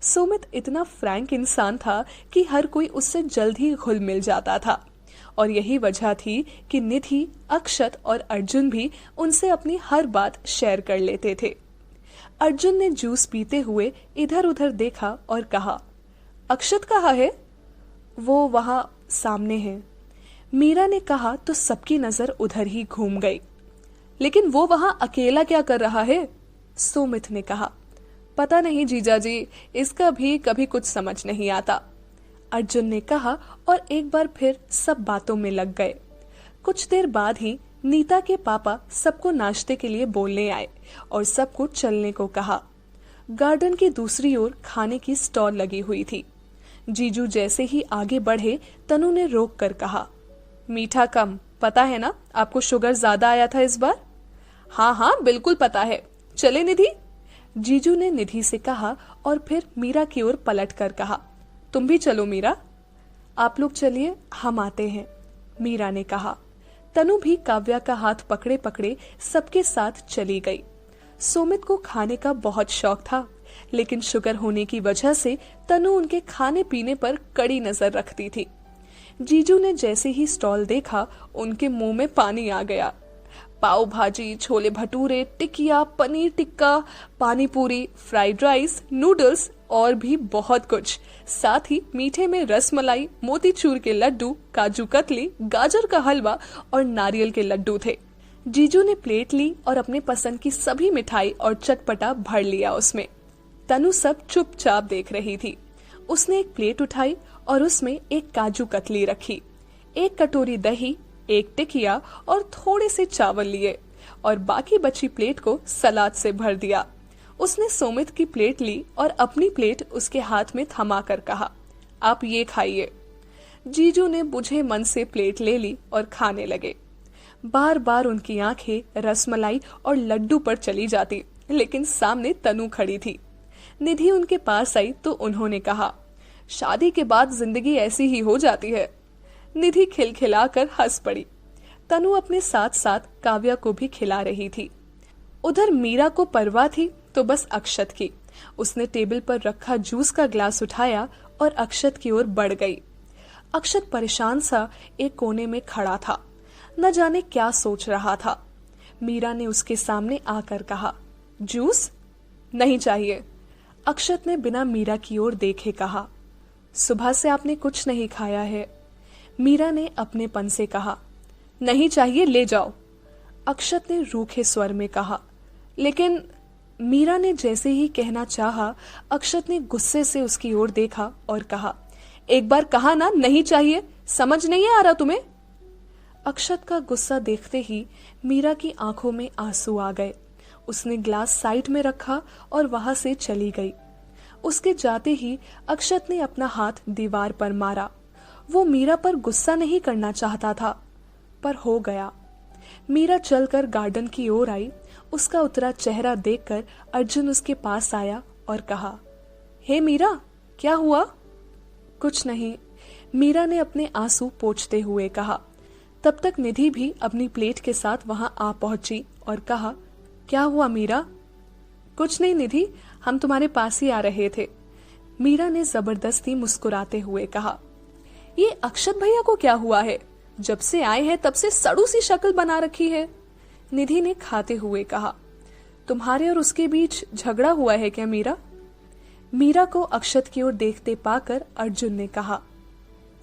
सुमित इतना फ्रैंक इंसान था कि हर कोई उससे जल्द ही घुल मिल जाता था और यही वजह थी कि निधि, अक्षत और अर्जुन भी उनसे अपनी हर बात शेयर कर लेते थे। अर्जुन ने जूस पीते हुए इधर उधर देखा और कहा, अक्षत कहाँ है? वो वहां सामने है। मीरा ने कहा तो सबकी नजर उधर ही घूम गई। लेकिन वो वहां अकेला क्या कर रहा है? सुमित ने कहा। पता नहीं जीजाजी, इसका भी कभी कुछ समझ नहीं आता, अर्जुन ने कहा और एक बार फिर सब बातों में लग गए। कुछ देर बाद ही नीता के पापा सबको नाश्ते के लिए बोलने आए और सबको चलने को कहा। गार्डन की दूसरी ओर खाने की स्टॉल लगी हुई थी। जीजू जैसे ही आगे बढ़े, तनु ने रोक कर कहा, मीठा कम, पता है ना आपको शुगर ज्यादा आया था इस बार? हाँ हाँ बिल्कुल पता है, चले निधि? जीजू ने निधि से कहा और फिर मीरा की ओर पलट कर कहा, तुम भी चलो मीरा। आप लोग चलिए, हम आते हैं, मीरा ने कहा। तनु भी काव्या का हाथ पकड़े पकड़े सबके साथ चली गई। सुमित को खाने का बहुत शौक था, लेकिन शुगर होने की वजह से तनु उनके खाने पीने पर कड़ी नजर रखती थी। जीजू ने जैसे ही स्टॉल देखा, उनके मुंह में पानी आ गया। पाव भाजी, छोले भटूरे, टिकिया, पनीर टिक्का, पानी पूरी, फ्राइड राइस, नूडल्स और भी बहुत कुछ। साथ ही मीठे में रसमलाई, मोतीचूर के लड्डू, काजू कतली, गाजर का हलवा और नारियल के लड्डू थे। जीजू ने प्लेट ली और अपने पसंद की सभी मिठाई और चटपटा भर लिया उसमें। तनु सब चुपचाप देख रही थी। उसने एक प्लेट उठाई और उसमें एक काजू कतली रखी, एक कटोरी दही, एक टिकिया और थोड़े से चावल लिए और बाकी बची प्लेट को सलाद से भर दिया। उसने सुमित की प्लेट ली और अपनी प्लेट उसके हाथ में थमा कर कहा, आप ये खाइए। जीजू ने बुझे मन से प्लेट ले ली और खाने लगे। बार बार उनकी आंखें रसमलाई और लड्डू पर चली जाती, लेकिन सामने तनु खड़ी थी। निधि उनके पास आई तो उन्होंने कहा, शादी के बाद जिंदगी ऐसी ही हो जाती है। निधि खिलखिलाकर हंस पड़ी। तनु अपने साथ साथ काव्या को भी खिला रही थी। उधर मीरा को परवाह थी तो बस अक्षत की। उसने टेबल पर रखा जूस का ग्लास उठाया और अक्षत की ओर बढ़ गई। अक्षत परेशान सा एक कोने में खड़ा था, न जाने क्या सोच रहा था। मीरा ने उसके सामने आकर कहा, जूस? नहीं चाहिए। अक्षत ने बिना मीरा की ओर देखे कहा, सुबह से आपने कुछ नहीं खाया है। मीरा ने अपनेपन से कहा, नहीं चाहिए, ले जाओ। अक्षत ने रूखे स्वर में कहा। लेकिन मीरा ने जैसे ही कहना चाहा, अक्षत ने गुस्से से उसकी ओर देखा और कहा, एक बार कहा ना नहीं चाहिए, समझ नहीं आ रहा तुम्हें? अक्षत का गुस्सा देखते ही मीरा की आंखों में आंसू आ गए। उसने ग्लास साइड में रखा और वहां से चली गई। उसके जाते ही अक्षत ने अपना हाथ दीवार पर मारा। वो मीरा पर गुस्सा नहीं करना चाहता था, पर हो गया। मीरा चलकर गार्डन की ओर आई। उसका उतरा चेहरा देखकर अर्जुन उसके पास आया और कहा, हे मीरा, क्या हुआ? कुछ नहीं, मीरा ने अपने आंसू पोंछते हुए कहा। तब तक निधि भी अपनी प्लेट के साथ वहां आ पहुंची और कहा, क्या हुआ मीरा? कुछ नहीं निधि, हम तुम्हारे पास ही आ रहे थे, मीरा ने जबरदस्ती मुस्कुराते हुए कहा। ये अक्षत भैया को क्या हुआ है? जब से आए हैं तब से सड़ू सी शक्ल बना रखी है, निधि ने खाते हुए कहा। तुम्हारे और उसके बीच झगड़ा हुआ है क्या मीरा? मीरा को अक्षत की ओर देखते पाकर अर्जुन ने कहा,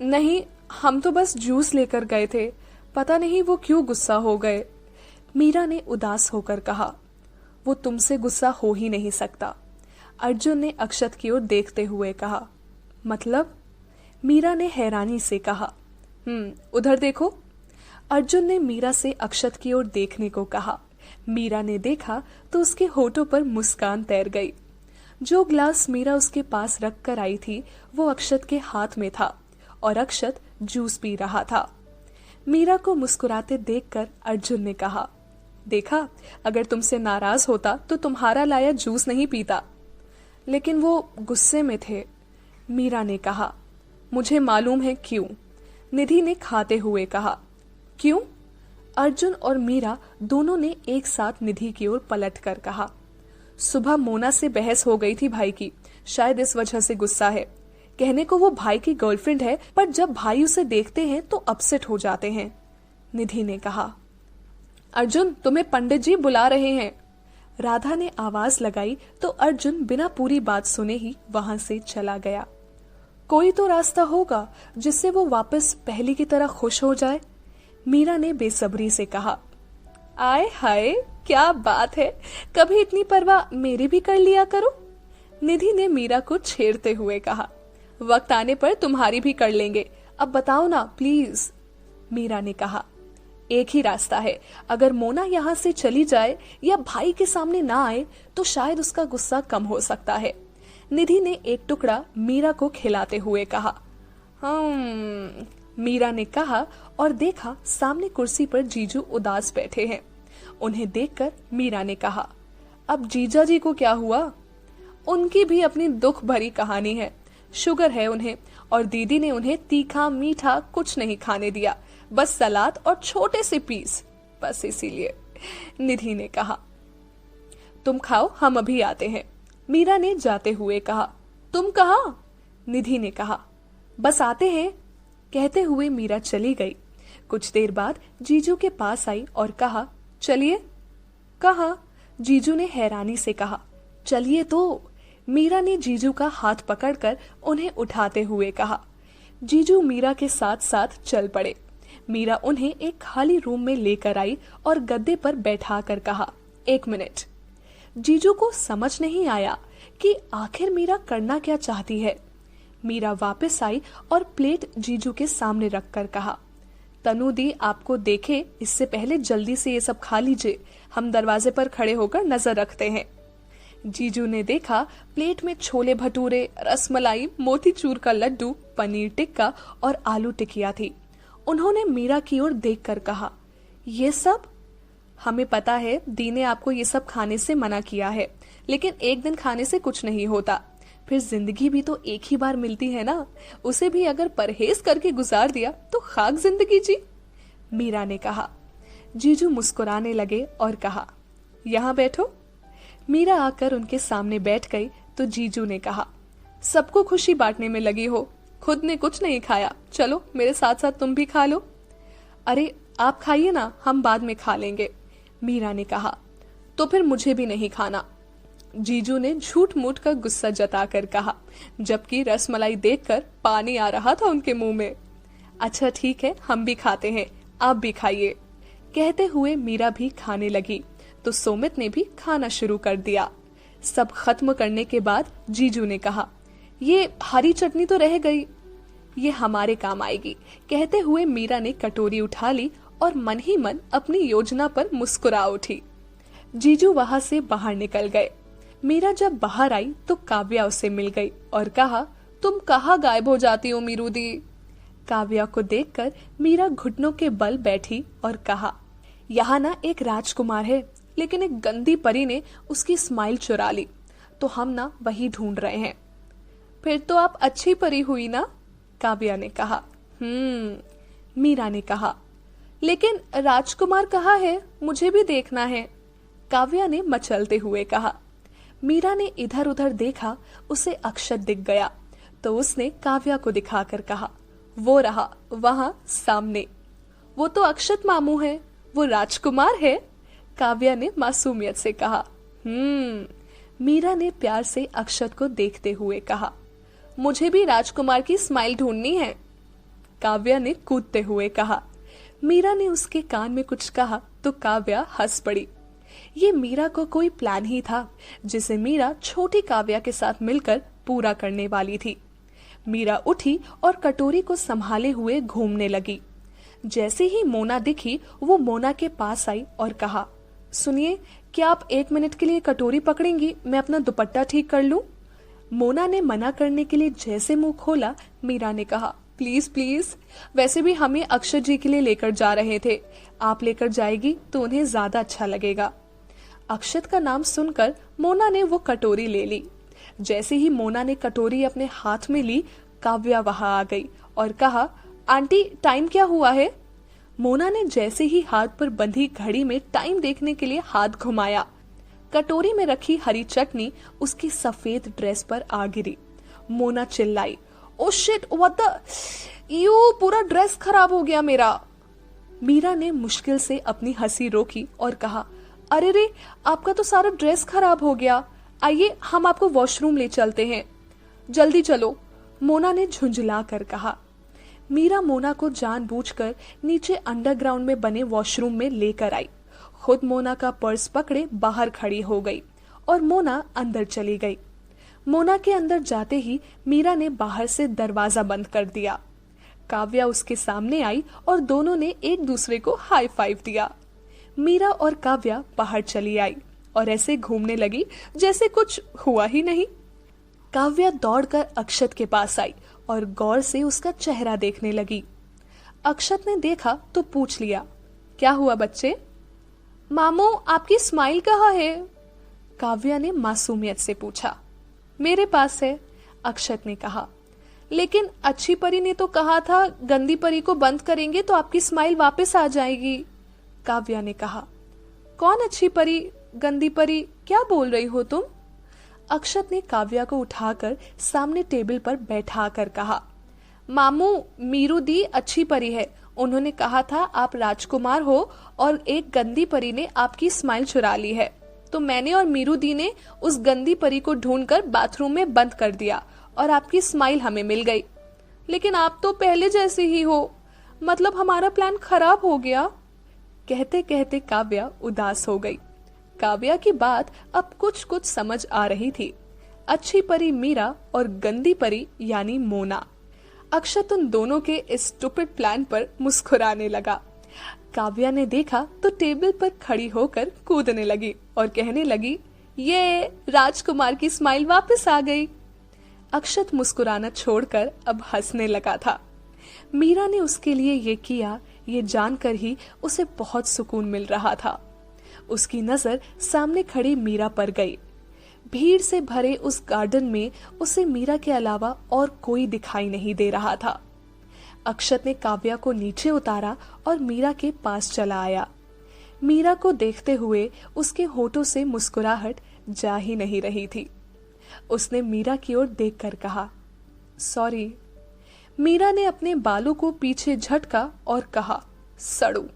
नहीं, हम तो बस जूस लेकर गए थे, पता नहीं वो क्यों गुस्सा हो गए, मीरा ने उदास होकर कहा। वो तुमसे गुस्सा हो ही नहीं सकता, अर्जुन ने अक्षत की ओर देखते हुए कहा। मतलब? मीरा ने हैरानी से कहा। उधर देखो। अर्जुन ने मीरा से अक्षत की ओर देखने को कहा। मीरा ने देखा तो उसके होठों पर मुस्कान तैर गई। जो ग्लास मीरा उसके पास रख कर आई थी वो अक्षत के हाथ में था और अक्षत जूस पी रहा था। मीरा को मुस्कुराते देखकर अर्जुन ने कहा, देखा, अगर तुमसे नाराज होता तो तुम्हारा लाया जूस नहीं पीता। लेकिन वो गुस्से में थे, मीरा ने कहा। मुझे मालूम है क्यों, निधि ने खाते हुए कहा। क्यों? अर्जुन और मीरा दोनों ने एक साथ निधि की ओर पलट कर कहा। सुबह मोना से बहस हो गई थी भाई की, शायद इस वजह से गुस्सा है। कहने को वो भाई की गर्लफ्रेंड है, पर जब भाई उसे देखते हैं तो अपसेट हो जाते हैं। निधि ने कहा। अर्जुन, तुम्हें पंडित जी बुला रहे हैं। राधा ने आवाज लगाई तो अर्जुन बिना पूरी बात सुने ही वहां से चला गया। कोई तो रास्ता होगा जिससे वो वापस पहले की तरह खुश हो जाए, मीरा ने बेसब्री से कहा। आय हाय, क्या बात है, कभी इतनी परवाह मेरी भी कर लिया करो, निधि ने मीरा को छेड़ते हुए कहा। वक्त आने पर तुम्हारी भी कर लेंगे, अब बताओ ना प्लीज, मीरा ने कहा। एक ही रास्ता है, अगर मोना यहाँ से चली जाए या भाई के सामने ना आए तो शायद उसका गुस्सा कम हो सकता है, निधि ने एक टुकड़ा मीरा को खिलाते हुए कहा। मीरा ने कहा और देखा सामने कुर्सी पर जीजू उदास बैठे हैं। उन्हें देखकर मीरा ने कहा, अब जीजा जी को क्या हुआ? उनकी भी अपनी दुख भरी कहानी है, शुगर है उन्हें और दीदी ने उन्हें तीखा मीठा कुछ नहीं खाने दिया, बस सलाद और छोटे से पीस, बस इसीलिए, निधि ने कहा। तुम खाओ, हम अभी आते हैं, मीरा ने जाते हुए कहा। तुम कहाँ? निधि ने कहा। बस आते हैं, कहते हुए मीरा चली गई। कुछ देर बाद जीजू के पास आई और कहा, चलिए। कहा? जीजू ने हैरानी से कहा। चलिए तो, मीरा ने जीजू का हाथ पकड़कर उन्हें उठाते हुए कहा। जीजू मीरा के साथ साथ चल पड़े। मीरा उन्हें एक खाली रूम में लेकर आई और गद्दे पर बैठा कर कहा, 1 मिनट। जीजू को समझ नहीं आया कि आखिर मीरा करना क्या चाहती है। मीरा वापस आई और प्लेट जीजू के सामने रखकर कहा, तनु दी आपको देखे इससे पहले जल्दी से ये सब खा लीजिए, हम दरवाजे पर खड़े होकर नजर रखते हैं। जीजू ने देखा प्लेट में छोले भटूरे, रसमलाई, मोतीचूर का लड्डू, पनीर टिक्का और आलू टिकिया थी। उन्होंने मीरा की ओर देखकर कहा, ये सब? हमें पता है दी ने आपको ये सब खाने से मना किया है, लेकिन एक दिन खाने से कुछ नहीं होता, फिर जिंदगी भी तो एक ही बार मिलती है ना, उसे भी अगर परहेज करके गुजार दिया तो खाक जिंदगी जी, मीरा ने कहा। जीजू मुस्कुराने लगे और कहा, यहाँ बैठो। मीरा आकर उनके सामने बैठ गई तो जीजू ने कहा, सबको खुशी बांटने में लगी हो, खुद ने कुछ नहीं खाया, चलो मेरे साथ साथ तुम भी खा लो। अरे आप खाइए ना, हम बाद में खा लेंगे, मीरा ने कहा। तो फिर मुझे भी नहीं खाना, जीजू ने झूठ मूठ का गुस्सा जताकर कहा, जबकि रसमलाई देखकर पानी आ रहा था उनके मुंह में। अच्छा ठीक है, हम भी खाते हैं, आप भी खाइए, कहते हुए मीरा भी खाने लगी तो सोमित ने भी खाना शुरू कर दिया। सब खत्म करने के बाद जीजू ने कहा, ये हरी चटनी तो रह गई, ये हमारे काम आएगी, कहते हुए मीरा ने कटोरी उठा ली और मन ही मन अपनी योजना पर मुस्कुरा उठी। जीजू वहां से बाहर निकल गए। मीरा जब बाहर आई तो काव्या उसे मिल गई और कहा, तुम कहाँ गायब हो जाती हो मीरू दी? काव्या को देखकर मीरा घुटनों के बल बैठी और कहा, यहाँ ना एक राजकुमार है, लेकिन एक गंदी परी ने उसकी स्माइल चुरा ली, तो हम ना वही ढूंढ रहे हैं। फिर तो आप अच्छी परी हुई ना, काव्या ने कहा। मीरा ने कहा, लेकिन राजकुमार कहाँ है, मुझे भी देखना है, काव्या ने मचलते हुए कहा। मीरा ने इधर उधर देखा, उसे अक्षत दिख गया तो उसने काव्या को दिखाकर कहा, वो रहा वहां सामने, वो तो अक्षत मामू है, वो राजकुमार है, काव्या ने मासूमियत से कहा। मीरा ने प्यार से अक्षत को देखते हुए कहा, मुझे भी राजकुमार की स्माइल ढूंढनी है, काव्या ने कूदते हुए कहा। मीरा ने उसके कान में कुछ कहा तो काव्या हंस पड़ी। ये मीरा को कोई प्लान ही था जिसे मीरा छोटी काव्या के साथ मिलकर पूरा करने वाली थी। मीरा उठी और कटोरी को संभाले हुए घूमने लगी। जैसे ही मोना दिखी वो मोना के पास आई और कहा, सुनिए, क्या आप 1 मिनट के लिए कटोरी पकड़ेंगी, मैं अपना दुपट्टा ठीक कर लूं? मोना ने मना करने के लिए जैसे मुंह खोला, मीरा ने कहा, प्लीज प्लीज, वैसे भी हमें अक्षत जी के लिए लेकर जा रहे थे, आप लेकर जाएगी तो उन्हें ज्यादा अच्छा लगेगा। अक्षत का नाम सुनकर मोना ने वो कटोरी ले ली। जैसे ही मोना ने कटोरी अपने हाथ में ली, काव्या वहां आ गई और कहा, आंटी टाइम क्या हुआ है? मोना ने जैसे ही हाथ पर बंधी घड़ी में टाइम देखने के लिए हाथ घुमाया कटोरी में रखी हरी चटनी उसकी सफेद ड्रेस पर आ गिरी। मोना चिल्लाई, oh shit, what the, you, पूरा ड्रेस खराब हो गया मेरा। मीरा ने मुश्किल से अपनी हंसी रोकी और कहा, अरे रे, आपका तो सारा ड्रेस खराब हो गया, आइए हम आपको वॉशरूम ले चलते हैं, जल्दी चलो, मोना ने झुंझला कर कहा। मीरा मोना को जानबूझकर नीचे अंडरग्राउंड में बने वॉशरूम में लेकर आई। खुद मोना का पर्स पकड़े बाहर खड़ी हो गई और मोना अंदर चली गई। मोना के अंदर जाते ही मीरा ने बाहर से दरवाजा बंद कर दिया। काव्या उसके सामने आई और दोनों ने एक दूसरे को हाई फाइव दिया। मीरा और काव्या बाहर चली आई और ऐसे घूमने लगी जैसे कुछ हुआ ही नहीं। काव्या दौड़कर अक्षत के पास आई और गौर से उसका चेहरा देखने लगी। अक्षत ने देखा तो पूछ लिया, क्या हुआ बच्चे? मामू, आपकी स्माइल कहाँ है? काव्या ने मासूमियत से पूछा। मेरे पास है, अक्षत ने कहा। लेकिन अच्छी परी ने तो कहा था गंदी परी को बंद करेंगे तो आपकी स्माइल वापस आ जाएगी, काव्या ने कहा। कौन अच्छी परी, गंदी परी, क्या बोल रही हो तुम? अक्षत ने काव्या को उठाकर सामने टेबल पर बैठा कर कहा, मामू, मीरू दी अच्छी परी है, उन्होंने कहा था आप राजकुमार हो और एक गंदी परी ने आपकी स्माइल चुरा ली है, तो मैंने और मीरू दी ने उस गंदी परी को ढूंढकर बाथरूम में बंद कर दिया और आपकी स्माइल हमें मिल गई। लेकिन आप तो पहले जैसे ही हो, मतलब हमारा प्लान खराब हो गया। कहते कहते काव्या उदास हो गई। काव्या की बात अब कुछ कुछ समझ आ रही थी। अच्छी परी मीरा और गंदी परी यानी मोना। अक्षत उन दोनों के इस स्टूपिड प्लान पर मुस्कुराने लगा। काव्या ने देखा तो टेबल पर खड़ी होकर कूदने लगी और कहने लगी, ये राजकुमार की स्माइल वापस आ गई। अक्षत मुस्कुराना छोड़कर अब हंसने लगा था। मीरा ने उसके लिए ये किया, ये जानकर ही उसे बहुत सुकून मिल रहा था। उसकी नजर सामने खड़ी मीरा पर गई। भीड़ से भरे उस गार्डन में उसे मीरा के अलावा और कोई दिखाई नहीं दे रहा था। अक्षत ने काव्या को नीचे उतारा और मीरा के पास चला आया। मीरा को देखते हुए उसके होठों से मुस्कुराहट जा ही नहीं रही थी। उसने मीरा की ओर देखकर कहा, सॉरी। मीरा ने अपने बालों को पीछे झटका और कहा, सड़ू।